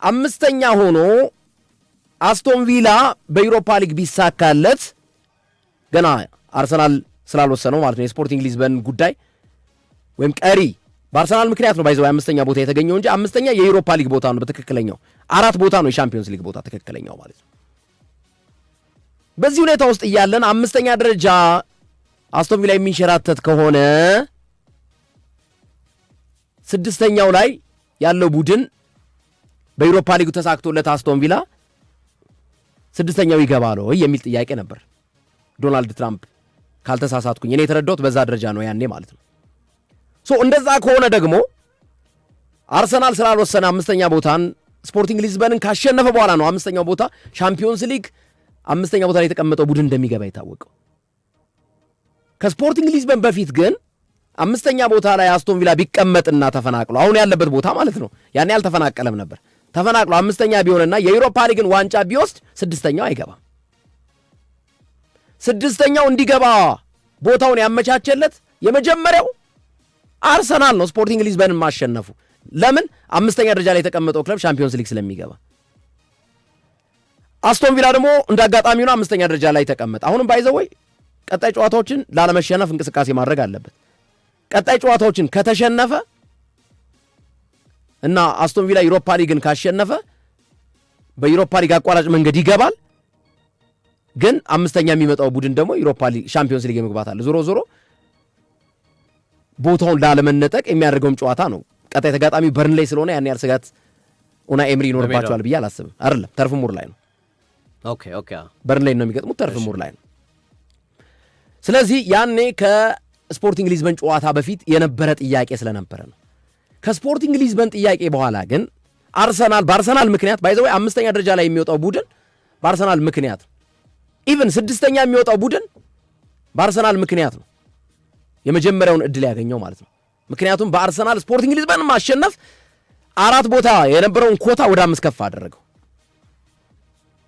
አምስተኛ ሆኖ አስቶን ቪላ በዩሮፓ ሊግ ቢሳካለት ገና አርሰናል ስላልወሰነው ማለት ነው የስፖርቲንግ ሊዝበን ጉዳይ ወይም ቀሪ በአርሰናል ምክንያት ነው ባይዘው አምስተኛ ቦታ የተገኘው እንጂ አምስተኛ የዩሮፓ ሊግ ቦታ ነው በትክክለኛው 4 ቦታ ነው የሻምፒዮንስ ሊግ ቦታ ትክክለኛው ማለት ነው። በዚህ ሁኔታ ውስጥ እያለን አምስተኛ ደረጃ አስቶን ቪላ የሚንሸራተት ከሆነ ስድስተኛው ላይ ያለው ቡድን በዩሮፓ ሊግ ተሳክቶለት አስቶን ቪላ ስድስተኛው ይገባል ወይ የሚል ጥያቄ ነበር ዶናልድ ትራምፕ ካልተሳሳትኩኝ እኔ የተረዳሁት በዛ ደረጃ ነው ያኔ ማለት ነው። እንደዛ ከሆነ ደግሞ አርሰናል ስላልወሰነ አምስተኛ ቦታን ስፖርቲንግ ሊዝበንን ካሸነፈ በኋላ ነው አምስተኛው ቦታ ሻምፒዮንስ ሊግ አምስተኛ ቦታ ላይ የተቀመጠው ቡድን እንደሚገባ የታወቀው። ከስፖርቲንግ ሊዝበን በፊት ግን አምስተኛ ቦታ ላይ አስቶን ቪላ ቢቀመጥና ተፈናቅሎ አሁን ያለበት ቦታ ማለት ነው ያኔ አልተፈናቀለም ነበር ተፈናቅሎ አምስተኛ ቢሆንና የዩሮፓ ሊግን ዋንጫ ቢወስድ ስድስተኛው አይገባም። ስድስተኛው እንዲገባ ቦታውን ያመቻቸለት የመጀመሪያው አርሰናል ነው ስፖርቲንግ ሊዝበንን ማሸነፉ። ለምን አምስተኛ ደረጃ ላይ የተቀመጠው ክለብ ሻምፒዮንስ ሊግ ስለሚገባ። አስቶን ቪላ ደግሞ እንዳጋጣሚ ነው አምስተኛ ደረጃ ላይ ተቀመጠ። አሁንም ባይዘወይ ቀጣይ ጨዋታዎችን ላለመሸነፍ እንቅስቃሴ ማድረግ አለበት። ቀጣይ ጨዋታዎችን ከተሸነፈ እና አስቶን ቪላ ዩሮፓ ሊግን ካሸነፈ በዩሮፓ ሊግ አቋራጭ መንገድ ይገባል። ግን አምስተኛ የሚመጣው ቡድን ደግሞ ዩሮፓ ሊግ ሻምፒዮንስ ሊግ የመግባት አለ። ዞሮ ዞሮ ቦታውን ላለመነጠቅ የሚያደርገውም ጨዋታ ነው። ቀጣይ ተጋጣሚ በርንሌይ ስለሆነ ያን ያህል ስጋት ኡናይ ኤምሪ ይኖርባቸዋል ብዬ አላስብም። አይደለም ተርፍ ሙር ላይ ነው። ኦኬ በርንሌይ ነው የሚገጥሙት፣ ተርፍ ሙር ላይ ነው። ስለዚህ ያኔ ከስፖርቲንግ ሊዝበን ጨዋታ በፊት የነበረ ጥያቄ ስለነበረ ነው። ከስፖርቲንግ ሊዝበን ጥያቄ በኋላ ግን አርሰናል በአርሰናል ምክንያት ባይዘው አምስተኛ ደረጃ ላይ የሚወጣው ቡድን በአርሰናል ምክንያት ኢቭን ስድስተኛ የሚወጣው ቡድን በአርሰናል ምክንያት ነው የመጀመሪያውን እድል ያገኘው ማለት ነው። ምክንያቱም በአርሰናል ስፖርቲንግ ሊዝበን ማሸነፍ 4 ቦታ የነበረውን ኮታ ወደ 5 ከፍ አደረገው።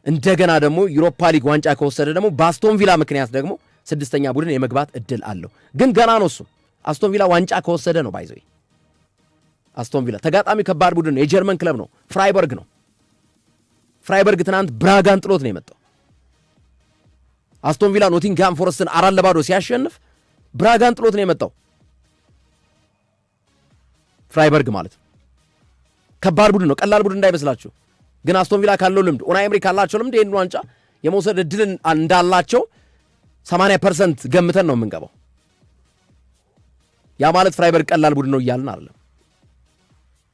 እንደገና ደግሞ ዩሮፓ ሊግ ዋንጫ ከወሰደ ደግሞ በአስቶን ቪላ ምክንያት ደግሞ ስድስተኛ ቡድን የመግባት እድል አለው። ግን ገና ነው እሱ አስቶን ቪላ ዋንጫ ከወሰደ ነው ባይዘው አስቶን ቪላ ተጋጣሚ ከባድ ቡድን ነው። የጀርመን ክለብ ነው፣ ፍራይበርግ ነው። ፍራይበርግ ትናንት ብራጋን ጥሎት ነው የመጣው። አስቶን ቪላ ኖቲንግሃም ፎረስትን 4-0 ሲያሸንፍ ብራጋን ጥሎት ነው የመጣው ፍራይበርግ ማለት ነው። ከባድ ቡድን ነው፣ ቀላል ቡድን እንዳይመስላችሁ። ግን አስቶን ቪላ ካለው ልምድ ኡናይ ኤምሪ ካላቸው ልምድ ይህን ዋንጫ የመውሰድ እድልን እንዳላቸው 80% ገምተን ነው የምንገባው። ያ ማለት ፍራይበርግ ቀላል ቡድን ነው እያልን አይደለም።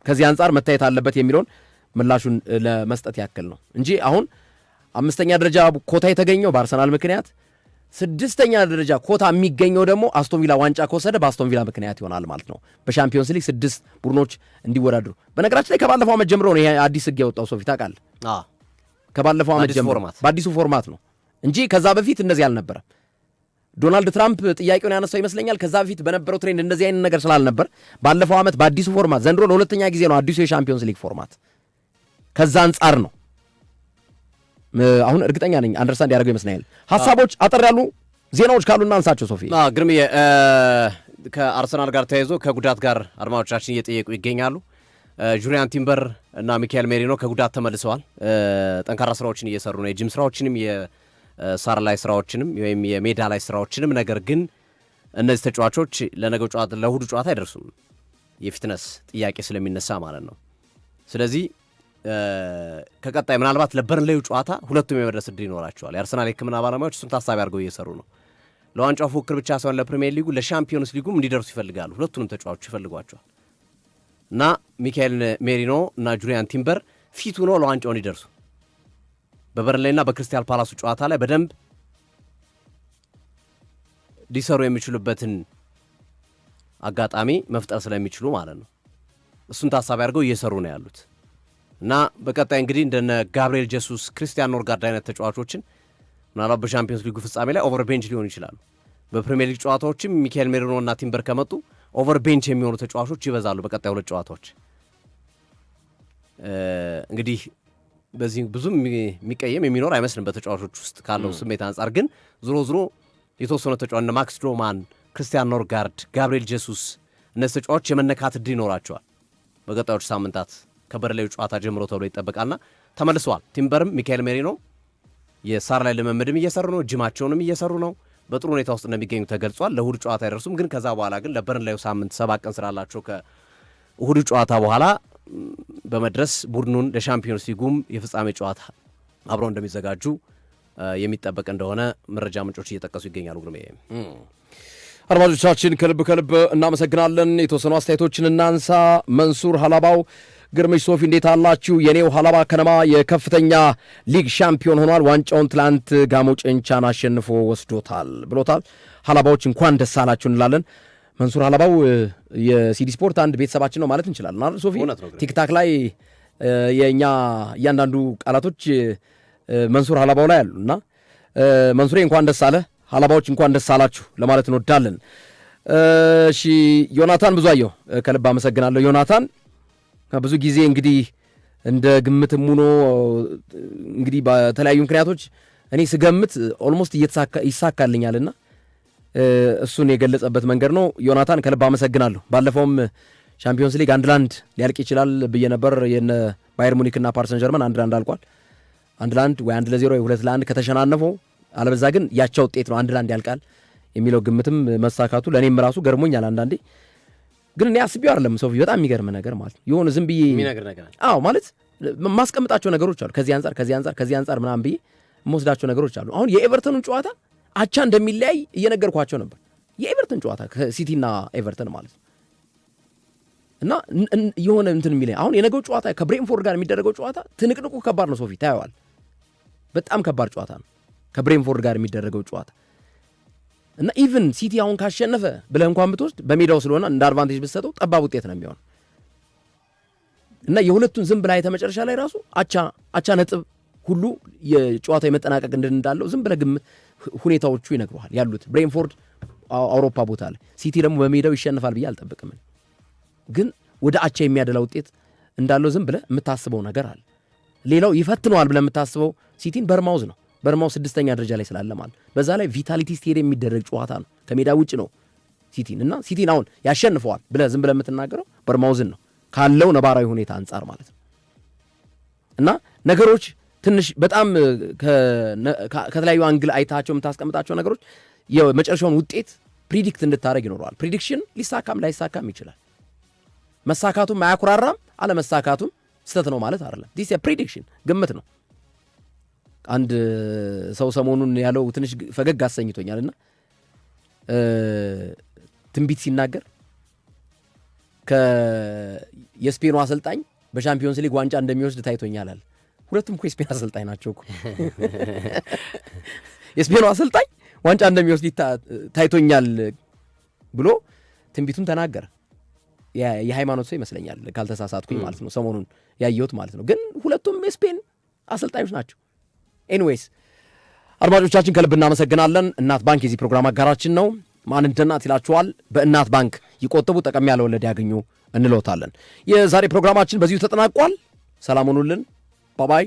ከዚህ አንጻር መታየት አለበት የሚለውን ምላሹን ለመስጠት ያክል ነው እንጂ አሁን አምስተኛ ደረጃ ኮታ የተገኘው በአርሰናል ምክንያት፣ ስድስተኛ ደረጃ ኮታ የሚገኘው ደግሞ አስቶን ቪላ ዋንጫ ከወሰደ በአስቶን ቪላ ምክንያት ይሆናል ማለት ነው። በሻምፒዮንስ ሊግ 6 ቡድኖች እንዲወዳደሩ። በነገራችን ላይ ከባለፈው ዓመት ጀምሮ ነው ይሄ አዲስ ሕግ የወጣው። ሶፊ ታውቃለህ? ከባለፈው ዓመት ጀምሮ በአዲሱ ፎርማት ነው እንጂ ከዛ በፊት እንደዚህ አልነበረም። ዶናልድ ትራምፕ ጥያቄውን ያነሳው ይመስለኛል ከዛ በፊት በነበረው ትሬንድ እንደዚህ አይነት ነገር ስላልነበር ባለፈው ዓመት በአዲሱ ፎርማት፣ ዘንድሮ ለሁለተኛ ጊዜ ነው አዲሱ የሻምፒዮንስ ሊግ ፎርማት። ከዛ አንጻር ነው አሁን እርግጠኛ ነኝ አንደርስታንድ ያደርገው ይመስለኛል። ሐሳቦች አጠር ያሉ ዜናዎች ካሉና አንሳቸው ሶፊ። ግርምዬ ከአርሰናል ጋር ተያይዞ ከጉዳት ጋር አድማጮቻችን እየጠየቁ ይገኛሉ። ጁሪያን ቲምበር እና ሚካኤል ሜሪኖ ከጉዳት ተመልሰዋል። ጠንካራ ስራዎችን እየሰሩ ነው፣ የጂም ስራዎችንም የሳር ላይ ስራዎችንም ወይም የሜዳ ላይ ስራዎችንም። ነገር ግን እነዚህ ተጫዋቾች ለነገው ጨዋታ ለእሁዱ ጨዋታ አይደርሱም፣ የፊትነስ ጥያቄ ስለሚነሳ ማለት ነው። ስለዚህ ከቀጣይ ምናልባት ለበርንሌው ጨዋታ ሁለቱም የመድረስ ዕድል ይኖራቸዋል። የአርሰናል የሕክምና ባለሙያዎች እሱን ታሳቢ አድርገው እየሰሩ ነው። ለዋንጫው ፉክክር ብቻ ሳይሆን ለፕሪሚየር ሊጉ ለሻምፒዮንስ ሊጉም እንዲደርሱ ይፈልጋሉ። ሁለቱንም ተጫዋቾች ይፈልጓቸዋል እና ሚካኤል ሜሪኖ እና ጁሪያን ቲምበር ፊት ሆነው ለዋንጫው እንዲደርሱ በበርንሌይና በክሪስታል ፓላሱ ጨዋታ ላይ በደንብ ሊሰሩ የሚችሉበትን አጋጣሚ መፍጠር ስለሚችሉ ማለት ነው። እሱን ታሳቢ አድርገው እየሰሩ ነው ያሉት እና በቀጣይ እንግዲህ እንደነ ጋብሪኤል ጀሱስ፣ ክሪስቲያን ኖርጋርድ አይነት ተጫዋቾችን ምናልባት በሻምፒዮንስ ሊጉ ፍጻሜ ላይ ኦቨር ቤንች ሊሆኑ ይችላሉ። በፕሪሚየር ሊግ ጨዋታዎችም ሚካኤል ሜሪኖ እና ቲምበር ከመጡ ኦቨር ቤንች የሚሆኑ ተጫዋቾች ይበዛሉ በቀጣይ 2 ጨዋታዎች። እንግዲህ በዚህ ብዙም የሚቀየም የሚኖር አይመስልም በተጫዋቾች ውስጥ ካለው ስሜት አንጻር። ግን ዞሮ ዞሮ የተወሰኑ ተጫዋቾች እነ ማክስ ዶማን፣ ክሪስቲያን ኖርጋርድ፣ ጋብሪኤል ጀሱስ እነዚህ ተጫዋቾች የመነካት ዕድል ይኖራቸዋል በቀጣዮቹ ሳምንታት ከበርንሌው ጨዋታ ጀምሮ ተብሎ ይጠበቃልና ተመልሰዋል። ቲምበርም ሚካኤል ሜሪኖ የሳር ላይ ልምምድም እየሰሩ ነው፣ ጅማቸውንም እየሰሩ ነው። በጥሩ ሁኔታ ውስጥ እንደሚገኙ ተገልጿል። ለእሁድ ጨዋታ አይደርሱም፣ ግን ከዛ በኋላ ግን ለበርንሌው ሳምንት 7 ቀን ስላላቸው ከእሁድ ጨዋታ በኋላ በመድረስ ቡድኑን ለሻምፒዮንስ ሊጉም የፍጻሜ ጨዋታ አብረው እንደሚዘጋጁ የሚጠበቅ እንደሆነ መረጃ ምንጮች እየጠቀሱ ይገኛሉ። ግርሜ አድማጮቻችን ከልብ እናመሰግናለን። የተወሰኑ አስተያየቶችን እናንሳ። መንሱር ሀላባው ግርምሽ ሶፊ እንዴት አላችሁ? የኔው ሀላባ ከነማ የከፍተኛ ሊግ ሻምፒዮን ሆኗል። ዋንጫውን ትላንት ጋሞ ጭንቻን አሸንፎ ወስዶታል ብሎታል። ሀላባዎች እንኳን ደስ አላችሁ እንላለን። መንሱር ሀላባው የሲዲ ስፖርት አንድ ቤተሰባችን ነው ማለት እንችላለን አይደል ሶፊ? ቲክታክ ላይ የእኛ እያንዳንዱ ቃላቶች መንሱር ሀላባው ላይ አሉ እና መንሱሬ እንኳን ደስ አለ፣ ሀላባዎች እንኳን ደስ አላችሁ ለማለት እንወዳለን። እሺ ዮናታን ብዙአየሁ ከልብ አመሰግናለሁ። ዮናታን ብዙ ጊዜ እንግዲህ እንደ ግምትም ሆኖ እንግዲህ በተለያዩ ምክንያቶች እኔ ስገምት ኦልሞስት ይሳካልኛልና እሱን የገለጸበት መንገድ ነው። ዮናታን ከልብ አመሰግናለሁ። ባለፈውም ሻምፒዮንስ ሊግ 1-1 ሊያልቅ ይችላል ብዬ ነበር። የነ ባየር ሙኒክና ፓሪሰን ጀርመን 1-1 አልቋል። 1-1 ወይ 1-0 ወይ 2-1 ከተሸናነፈው አለበዛ ግን ያቻ ውጤት ነው 1-1 ያልቃል የሚለው ግምትም መሳካቱ ለእኔም ራሱ ገርሞኛል። አንዳንዴ ግን እኔ አስቤው አይደለም ሶፊ፣ በጣም የሚገርም ነገር ማለት ነው። የሆነ ዝም ብዬ ማለት ማስቀምጣቸው ነገሮች አሉ። ከዚህ አንጻር ምናምን ብዬ የምወስዳቸው ነገሮች አሉ። አሁን የኤቨርተኑን ጨዋታ አቻ እንደሚለያይ እየነገርኳቸው ነበር። የኤቨርተን ጨዋታ ከሲቲና ኤቨርተን ማለት ነው እና የሆነ እንትን የሚለኝ አሁን የነገው ጨዋታ ከብሬንፎርድ ጋር የሚደረገው ጨዋታ ትንቅንቁ ከባድ ነው ሶፊ፣ ታየዋል። በጣም ከባድ ጨዋታ ነው ከብሬንፎርድ ጋር የሚደረገው ጨዋታ እና ኢቭን ሲቲ አሁን ካሸነፈ ብለህ እንኳን ብትወስድ በሜዳው ስለሆነ እንደ አድቫንቴጅ ብትሰጠው ጠባብ ውጤት ነው የሚሆነው እና የሁለቱን ዝም ብላ የተመጨረሻ ላይ ራሱ አቻ ነጥብ ሁሉ የጨዋታ የመጠናቀቅ እንዳለው ዝም ብለህ ግምት ሁኔታዎቹ ይነግሩሃል ያሉት። ብሬንፎርድ አውሮፓ ቦታ ላይ፣ ሲቲ ደግሞ በሜዳው ይሸንፋል ብዬ አልጠብቅም። ግን ወደ አቻ የሚያደላ ውጤት እንዳለው ዝም ብለህ የምታስበው ነገር አለ። ሌላው ይፈትነዋል ብለህ የምታስበው ሲቲን በርማውዝ ነው። በርማውዝ 6ኛ ደረጃ ላይ ስላለ ማለት በዛ ላይ ቪታሊቲ ስቴዲየም የሚደረግ ጨዋታ ነው፣ ከሜዳ ውጭ ነው ሲቲን እና ሲቲን አሁን ያሸንፈዋል ብለህ ዝም ብለህ የምትናገረው በርማውዝን ነው ካለው ነባራዊ ሁኔታ አንጻር ማለት ነው። እና ነገሮች ትንሽ በጣም ከተለያዩ አንግል አይታቸው የምታስቀምጣቸው ነገሮች የመጨረሻውን ውጤት ፕሪዲክት እንድታደረግ ይኖረዋል። ፕሪዲክሽን ሊሳካም ላይሳካም ይችላል። መሳካቱም አያኩራራም፣ አለመሳካቱም ስተት ነው ማለት አይደለም። ዲስ ፕሪዲክሽን ግምት ነው። አንድ ሰው ሰሞኑን ያለው ትንሽ ፈገግ አሰኝቶኛልና ትንቢት ሲናገር የስፔኑ አሰልጣኝ በሻምፒዮንስ ሊግ ዋንጫ እንደሚወስድ ታይቶኛል አለ። ሁለቱም እኮ የስፔን አሰልጣኝ ናቸው እኮ። የስፔኑ አሰልጣኝ ዋንጫ እንደሚወስድ ታይቶኛል ብሎ ትንቢቱን ተናገረ። የሃይማኖት ሰው ይመስለኛል ካልተሳሳትኩኝ ማለት ነው፣ ሰሞኑን ያየሁት ማለት ነው። ግን ሁለቱም የስፔን አሰልጣኞች ናቸው። ኤኒዌይስ አድማጮቻችን ከልብ እናመሰግናለን። እናት ባንክ የዚህ ፕሮግራም አጋራችን ነው። ማን እንደ እናት ይላችኋል። በእናት ባንክ ይቆጥቡ፣ ጠቀም ያለ ወለድ ያገኙ እንለውታለን። የዛሬ ፕሮግራማችን በዚሁ ተጠናቋል። ሰላም ሁኑልን። ባባይ